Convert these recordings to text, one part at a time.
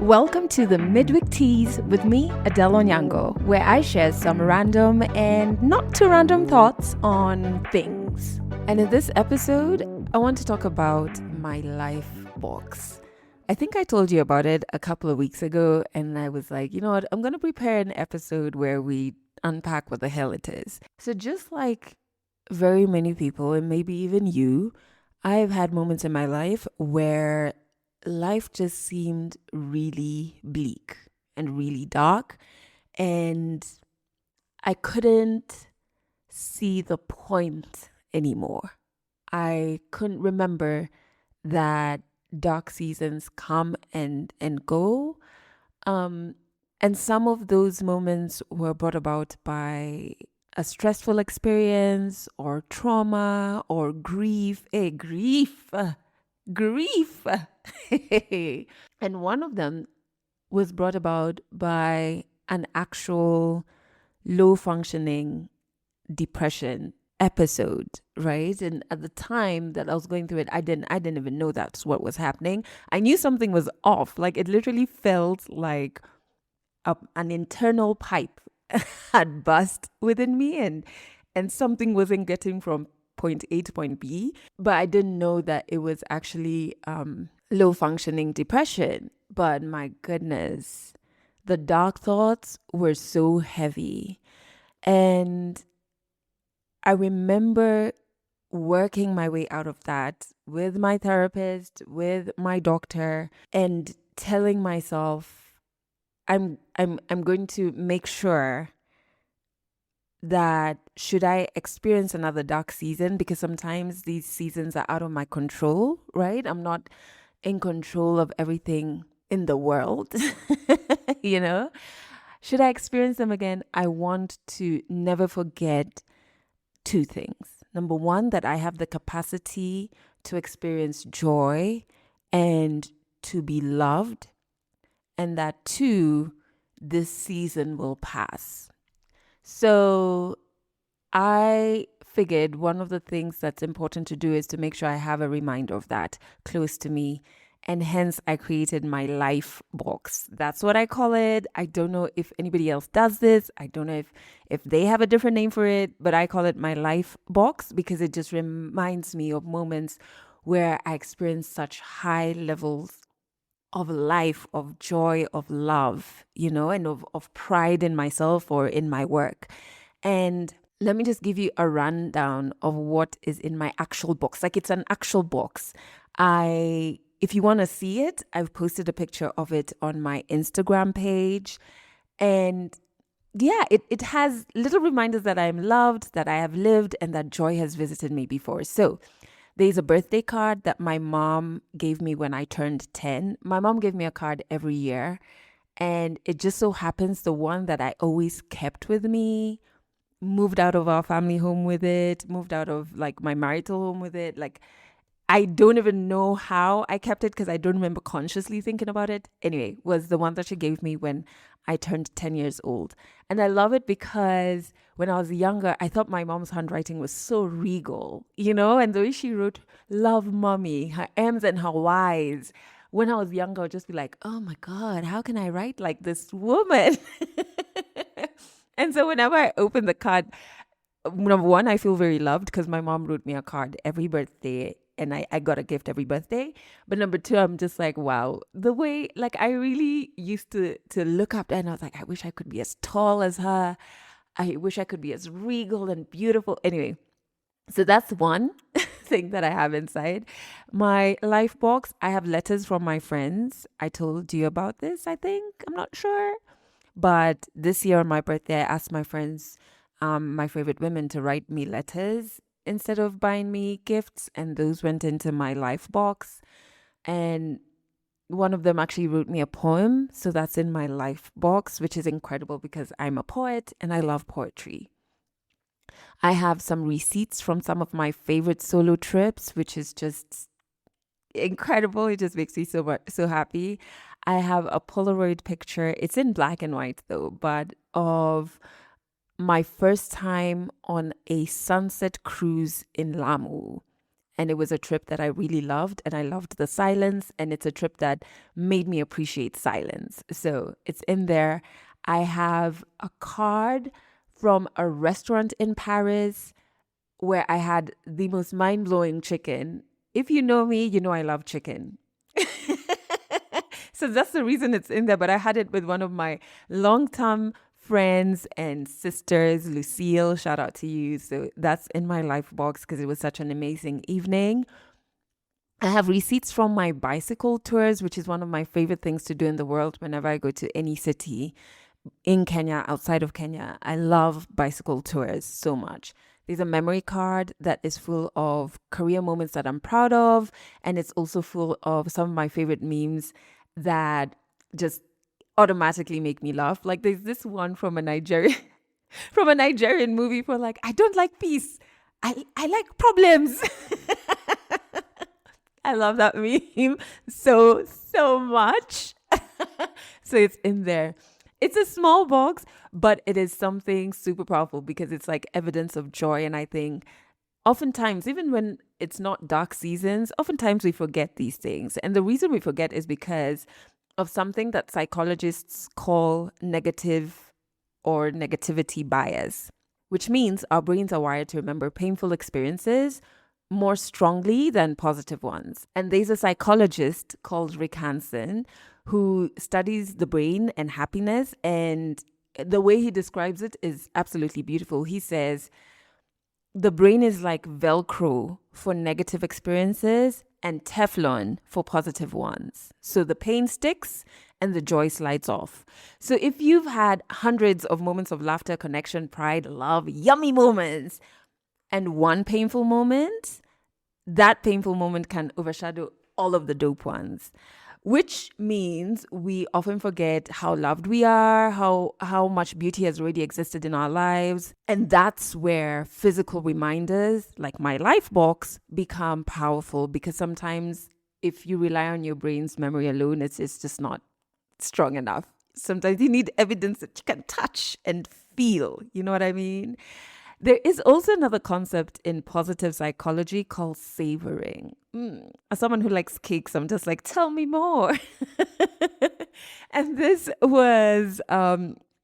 Welcome to the Mid Week Tease with me, Adelle Onyango, where I share some random and not too random thoughts on things. And in this episode, I want to talk about my life box. I think I told you about it a couple of weeks ago, and I was like, you know what, I'm going to prepare an episode where we unpack what the hell it is. So just like very many people, and maybe even you, I've had moments in my life where life just seemed really bleak and really dark, and I couldn't see the point anymore. I couldn't remember that dark seasons come and go. And some of those moments were brought about by a stressful experience or trauma or grief. Grief. And one of them was brought about by an actual low functioning depression episode, right? And at the time that I was going through it, I didn't even know that's what was happening. I knew something was off. Like it literally felt like an internal pipe had burst within me, and something wasn't getting from point A to point B, but I didn't know that it was actually low functioning depression. But my goodness, the dark thoughts were so heavy. And I remember working my way out of that with my therapist, with my doctor, and telling myself I'm going to make sure that should I experience another dark season, because sometimes these seasons are out of my control, right? I'm not in control of everything in the world, you know? Should I experience them again, I want to never forget two things. Number one, that I have the capacity to experience joy and to be loved. And that two, this season will pass. So I figured one of the things that's important to do is to make sure I have a reminder of that close to me. And hence I created my life box. That's what I call it. I don't know if anybody else does this. I don't know if they have a different name for it, but I call it my life box because it just reminds me of moments where I experienced such high levels of life, of joy, of love, and of pride in myself or in my work. And let me just give you a rundown of what is in my actual box. Like it's an actual box. If you want to see it, I've posted a picture of it on my Instagram page. And yeah, it has little reminders that I'm loved, that I have lived, and that joy has visited me before. So there's a birthday card that my mom gave me when I turned 10. My mom gave me a card every year, and it just so happens the one that I always kept with me, moved out of our family home with it, moved out of like my marital home with it. Like I don't even know how I kept it because I don't remember consciously thinking about it. Anyway, was the one that she gave me when I turned 10 years old. And I love it because when I was younger, I thought my mom's handwriting was so regal, and the way she wrote love mommy, her M's and her Y's. When I was younger, I'd just be like, oh my God, how can I write like this woman? And so whenever I open the card, number one, I feel very loved because my mom wrote me a card every birthday and I got a gift every birthday. But number two, I'm just like, wow, the way, like I really used to look up and I was like, I wish I could be as tall as her. I wish I could be as regal and beautiful. Anyway, so that's one thing that I have inside. My life box, I have letters from my friends. I told you about this, I think. I'm not sure. But this year on my birthday, I asked my friends, my favorite women, to write me letters instead of buying me gifts. And those went into my life box. And one of them actually wrote me a poem. So that's in my life box, which is incredible because I'm a poet and I love poetry. I have some receipts from some of my favorite solo trips, which is just incredible. It just makes me so happy. I have a Polaroid picture. It's in black and white though, but of my first time on a sunset cruise in Lamu. And it was a trip that I really loved, and I loved the silence. And it's a trip that made me appreciate silence. So it's in there. I have a card from a restaurant in Paris where I had the most mind blowing chicken. If you know me, you know I love chicken. So that's the reason it's in there. But I had it with one of my long-term friends and sisters, Lucille. Shout out to you. So that's in my life box because it was such an amazing evening. I have receipts from my bicycle tours, which is one of my favorite things to do in the world whenever I go to any city in Kenya, outside of Kenya. I love bicycle tours so much. There's a memory card that is full of career moments that I'm proud of. And it's also full of some of my favorite memes that just automatically make me laugh. Like there's this one from a Nigerian from a Nigerian movie for like, I don't like peace. I like problems. I love that meme so much. So it's in there. It's a small box, but it is something super powerful because it's like evidence of joy. And I think oftentimes, even when it's not dark seasons, oftentimes we forget these things. And the reason we forget is because of something that psychologists call negative or negativity bias, which means our brains are wired to remember painful experiences more strongly than positive ones. And there's a psychologist called Rick Hansen who studies the brain and happiness. And the way he describes it is absolutely beautiful. He says, the brain is like Velcro for negative experiences and Teflon for positive ones. So the pain sticks and the joy slides off. So if you've had hundreds of moments of laughter, connection, pride, love, yummy moments, and one painful moment, that painful moment can overshadow all of the dope ones, which means we often forget how loved we are, how much beauty has already existed in our lives. And that's where physical reminders like my life box become powerful, because sometimes if you rely on your brain's memory alone, it's just not strong enough. Sometimes you need evidence that you can touch and feel. You know what I mean? There is also another concept in positive psychology called savoring. As someone who likes cakes, I'm just like, tell me more. And this was,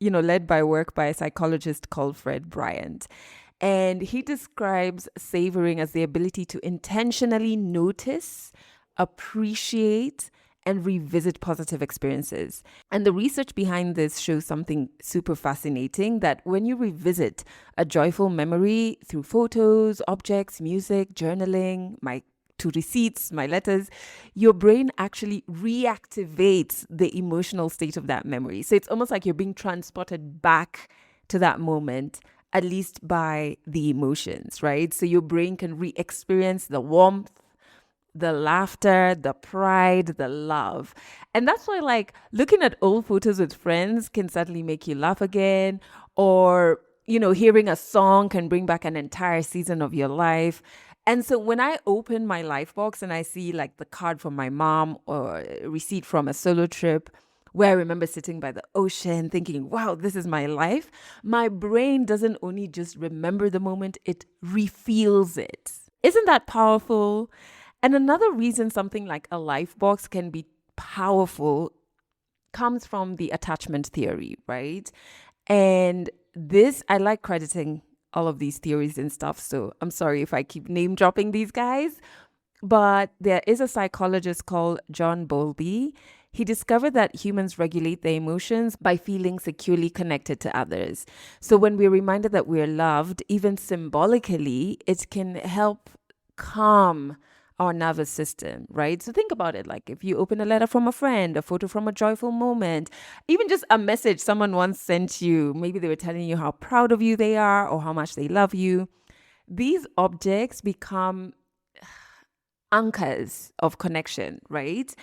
led by work by a psychologist called Fred Bryant. And he describes savoring as the ability to intentionally notice, appreciate, and revisit positive experiences. And the research behind this shows something super fascinating, that when you revisit a joyful memory through photos, objects, music, journaling, my to receipts, my letters, your brain actually reactivates the emotional state of that memory. So it's almost like you're being transported back to that moment, at least by the emotions, right? So your brain can re-experience the warmth, the laughter, the pride, the love. And that's why, like, looking at old photos with friends can certainly make you laugh again. Or, hearing a song can bring back an entire season of your life. And so when I open my life box and I see like the card from my mom or a receipt from a solo trip where I remember sitting by the ocean thinking, wow, this is my life, my brain doesn't only just remember the moment, it refeels it. Isn't that powerful? And another reason something like a life box can be powerful comes from the attachment theory, right? And this, I like crediting all of these theories and stuff. So I'm sorry if I keep name dropping these guys. But there is a psychologist called John Bowlby. He discovered that humans regulate their emotions by feeling securely connected to others. So when we're reminded that we're loved, even symbolically, it can help calm our nervous system, right? So think about it. Like if you open a letter from a friend, a photo from a joyful moment, even just a message someone once sent you, maybe they were telling you how proud of you they are or how much they love you. These objects become anchors of connection, right?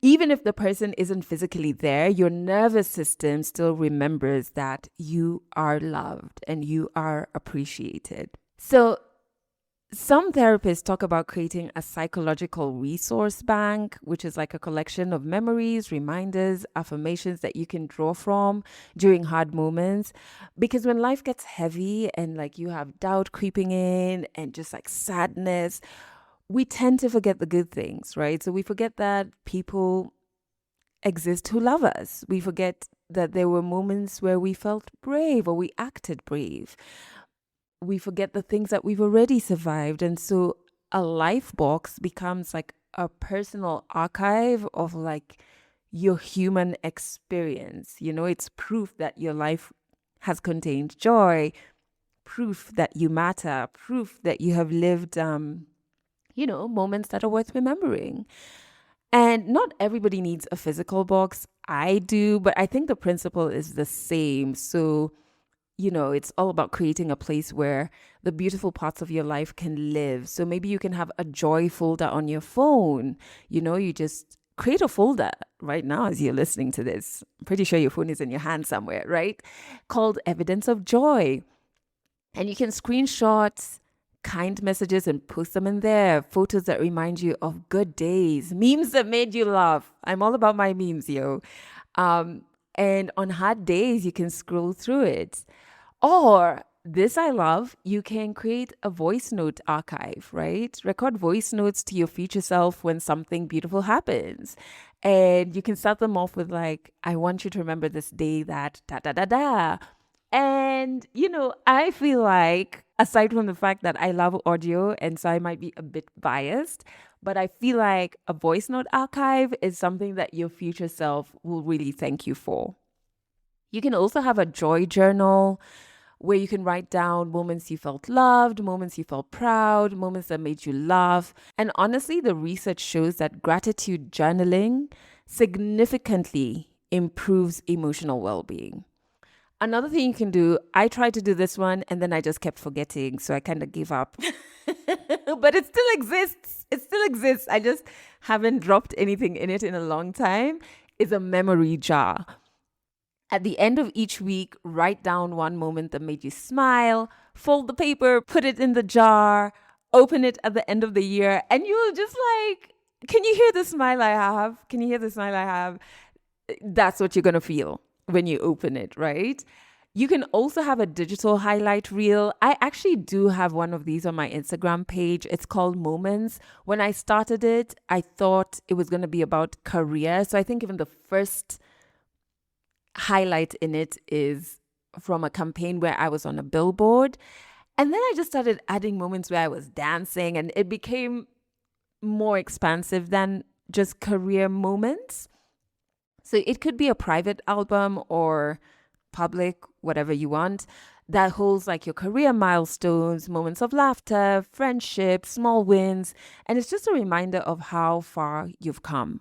Even if the person isn't physically there, your nervous system still remembers that you are loved and you are appreciated. So some therapists talk about creating a psychological resource bank, which is like a collection of memories, reminders, affirmations that you can draw from during hard moments. Because when life gets heavy and like you have doubt creeping in and just like sadness, we tend to forget the good things, right? So we forget that people exist who love us. We forget that there were moments where we felt brave or we acted brave. We forget the things that we've already survived. And so a life box becomes like a personal archive of like your human experience. You know, it's proof that your life has contained joy, proof that you matter, proof that you have lived, moments that are worth remembering. And not everybody needs a physical box. I do, but I think the principle is the same. So, it's all about creating a place where the beautiful parts of your life can live. So maybe you can have a joy folder on your phone. You just create a folder right now as you're listening to this. I'm pretty sure your phone is in your hand somewhere, right? Called Evidence of Joy. And you can screenshot kind messages and post them in there. Photos that remind you of good days, memes that made you laugh. I'm all about my memes, yo. And on hard days, you can scroll through it. Or this I love, you can create a voice note archive, right? Record voice notes to your future self when something beautiful happens. And you can start them off with like, I want you to remember this day that da da da da. And, I feel like, aside from the fact that I love audio, and so I might be a bit biased, but I feel like a voice note archive is something that your future self will really thank you for. You can also have a joy journal where you can write down moments you felt loved, moments you felt proud, moments that made you laugh. And honestly, the research shows that gratitude journaling significantly improves emotional well being. Another thing you can do, I tried to do this one and then I just kept forgetting. So I kind of gave up. But it still exists. It still exists. I just haven't dropped anything in it in a long time. Is a memory jar. At the end of each week, write down one moment that made you smile, fold the paper, put it in the jar, open it at the end of the year, and you'll just like, can you hear the smile I have? Can you hear the smile I have? That's what you're going to feel when you open it, right? You can also have a digital highlight reel. I actually do have one of these on my Instagram page. It's called Moments. When I started it, I thought it was going to be about career. So I think even the first highlight in it is from a campaign where I was on a billboard. And then I just started adding moments where I was dancing, and it became more expansive than just career moments. So it could be a private album or public, whatever you want, that holds like your career milestones, moments of laughter, friendship, small wins. And it's just a reminder of how far you've come.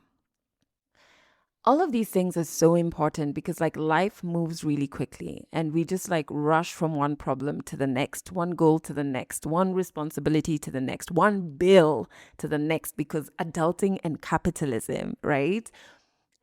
All of these things are so important because like life moves really quickly and we just like rush from one problem to the next, one goal to the next, one responsibility to the next, one bill to the next, because adulting and capitalism, right?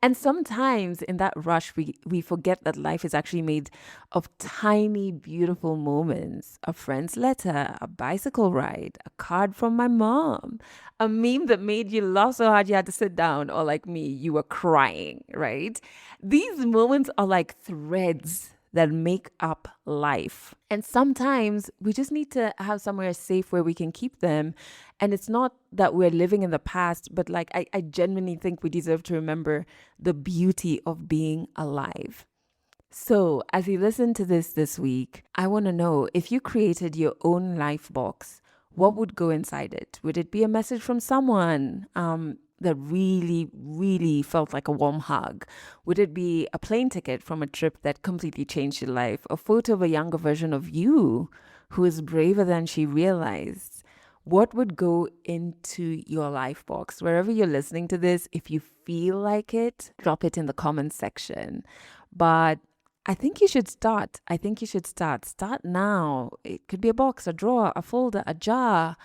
And sometimes in that rush, we forget that life is actually made of tiny, beautiful moments. A friend's letter, a bicycle ride, a card from my mom, a meme that made you laugh so hard you had to sit down, or like me, you were crying, right? These moments are like threads that make up life. And sometimes we just need to have somewhere safe where we can keep them. And it's not that we're living in the past, but like I genuinely think we deserve to remember the beauty of being alive. So, as you listen to this week, I want to know, if you created your own life box, what would go inside it? Would it be a message from someone that really, really felt like a warm hug? Would it be a plane ticket from a trip that completely changed your life? A photo of a younger version of you who is braver than she realized? What would go into your life box? Wherever you're listening to this, if you feel like it, drop it in the comments section. But I think you should start. I think you should start. Start now. It could be a box, a drawer, a folder, a jar,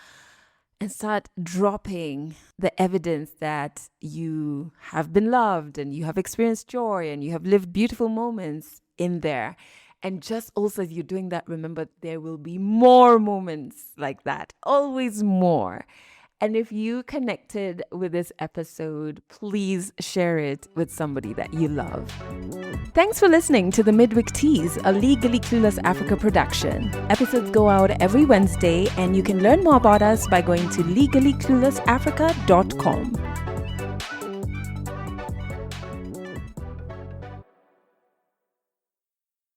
and start dropping the evidence that you have been loved and you have experienced joy and you have lived beautiful moments in there. And just also as you're doing that, remember there will be more moments like that, always more. And if you connected with this episode, please share it with somebody that you love. Thanks for listening to the Mid Week Tease, a Legally Clueless Africa production. Episodes go out every Wednesday, and you can learn more about us by going to legallycluelessafrica.com.